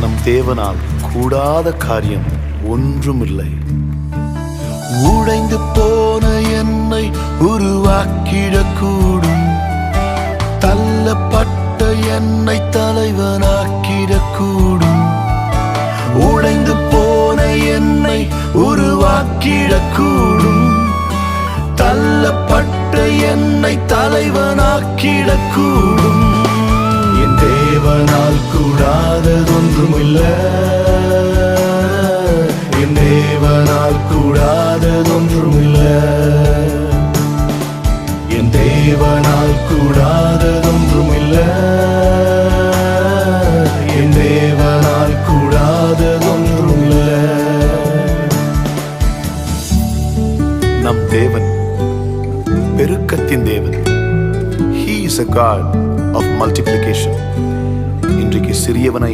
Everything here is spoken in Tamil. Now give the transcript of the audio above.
நம் தேவனால் கூடாத காரியம் ஒன்றுமில்லை. உடைந்து போன என்னை உருவாக்கிடக்கூடும், தள்ளப்பட்ட என்னை தலைவனாக்கிடக்கூடும். உடைந்து போன என்னை உருவாக்கிடக்கூடும், தள்ளப்பட்ட என்னை தலைவனாக்கிடக்கூடும். என் தேவனால் கூடாததொன்றுமில்லை, என் தேவனால் கூடாததொன்றுமில்லை, என் தேவனால் கூடாததொன்றுமில்லை, என் தேவனால் கூடாததொன்றுமில்லை. நம் தேவன் பெருக்கத்தின் தேவன். He is a God of multiplication. இன்றைக்கு சிறியவனை